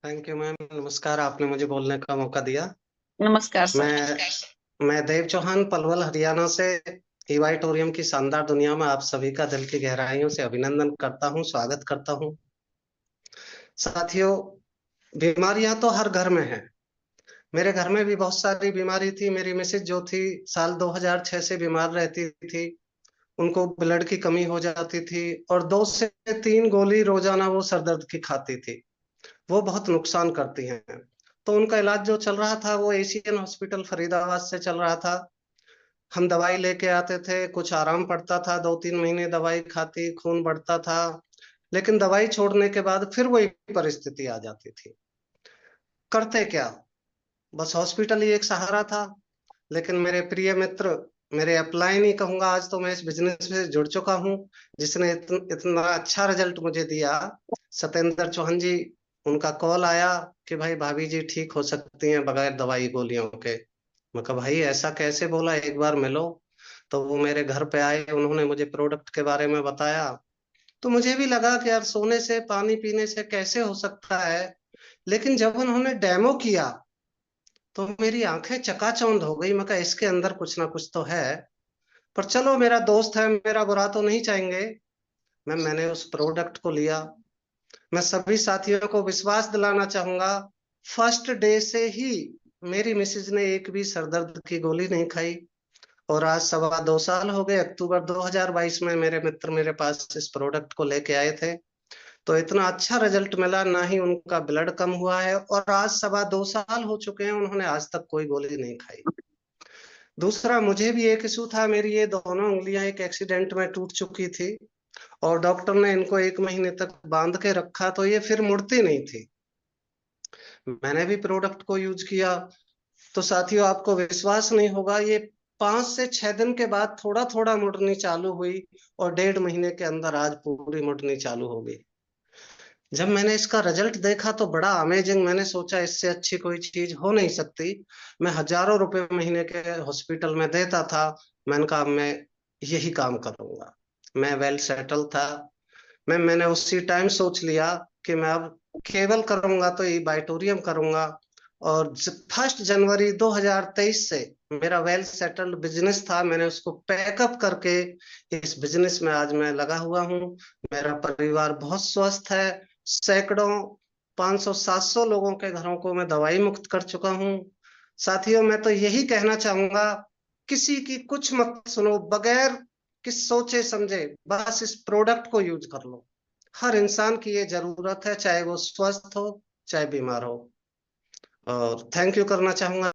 Thank you ma'am. नमस्कार, आपने मुझे बोलने का मौका दिया। नमस्कार सर। मैं देव चौहान पलवल हरियाणा से ईवाइटोरियम की शानदार दुनिया में आप सभी का दिल की गहराइयों से अभिनंदन करता हूं, स्वागत करता हूं। साथियों, बीमारियां तो हर घर में हैं। मेरे घर में भी बहुत सारी बीमारी थी। मेरी मिसेज जो थी, साल 2006 से बीमार रहती थी। उनको ब्लड की कमी हो जाती थी और 2 से 3 गोली रोजाना वो सर दर्द की खाती थी। वो बहुत नुकसान करती हैं। तो उनका इलाज जो चल रहा था वो एशियन हॉस्पिटल फरीदाबाद से चल रहा था। हम दवाई लेके आते थे, कुछ आराम पड़ता था, 2-3 महीने दवाई खाती, खून बढ़ता था। लेकिन दवाई छोड़ने के बाद फिर वही परिस्थिति आ जाती थी। करते क्या? बस हॉस्पिटल ही एक सहारा था। लेकिन मेरे प्रिय मित्र, मेरे अपलाइन ही कहूंगा, आज तो मैं इस बिजनेस से जुड़ चुका हूँ, जिसने इतना अच्छा रिजल्ट मुझे दिया। सत्येंद्र चौहान जी, उनका कॉल आया कि भाई भाभी जी ठीक हो सकती हैं बगैर दवाई गोलियों के। मैं कहा भाई ऐसा कैसे? बोला एक बार मिलो। तो वो मेरे घर पे आए, उन्होंने मुझे प्रोडक्ट के बारे में बताया। तो मुझे भी लगा कि यार सोने से पानी पीने से कैसे हो सकता है। लेकिन जब उन्होंने डेमो किया तो मेरी आंखें चकाचौंध हो गई। मैं कहा इसके अंदर कुछ ना कुछ तो है। पर चलो, मेरा दोस्त है, मेरा बुरा तो नहीं चाहेंगे। मैंने उस प्रोडक्ट को लिया। मैं सभी साथियों को विश्वास दिलाना चाहूंगा, फर्स्ट डे से ही मेरी मिसेज ने एक भी सरदर्द की गोली नहीं खाई। और आज 2.25 साल हो गए। अक्टूबर 2022 में मेरे मित्र मेरे पास इस प्रोडक्ट को लेके आए थे। तो इतना अच्छा रिजल्ट मिला, ना ही उनका ब्लड कम हुआ है, और आज 2.25 साल हो चुके हैं, उन्होंने आज तक कोई गोली नहीं खाई। दूसरा, मुझे भी एक इशू था। मेरी ये दोनों उंगलियां एक एक्सीडेंट में टूट चुकी थी और डॉक्टर ने इनको 1 महीने तक बांध के रखा, तो ये फिर मुड़ती नहीं थी। मैंने भी प्रोडक्ट को यूज किया। तो साथियों, आपको विश्वास नहीं होगा, ये 5 से 6 दिन के बाद थोड़ा थोड़ा मुड़नी चालू हुई और 1.5 महीने के अंदर आज पूरी मुड़नी चालू हो गई। जब मैंने इसका रिजल्ट देखा तो बड़ा अमेजिंग, मैंने सोचा इससे अच्छी कोई चीज हो नहीं सकती। मैं हजारों रुपए महीने के हॉस्पिटल में देता था। मैंने कहा मैं यही काम करूंगा। मैं वेल सेटल था। मैंने उसी टाइम सोच लिया कि मैं अब केवल करूंगा तो ये बाइटोरियम करूंगा। और 1 जनवरी 2023 से मेरा वेल सेटल्ड बिजनेस था, मैंने उसको पैकअप करके इस बिजनेस में आज मैं लगा हुआ हूँ। मेरा परिवार बहुत स्वस्थ है। सैकड़ों, 500-700 लोगों के घरों को मैं दवाई मुक्त कर चुका हूँ। साथियों, मैं तो यही कहना चाहूंगा, किसी की कुछ मत सुनो, बगैर किस सोचे समझे बस इस प्रोडक्ट को यूज कर लो। हर इंसान की ये जरूरत है, चाहे वो स्वस्थ हो चाहे बीमार हो। और थैंक यू करना चाहूंगा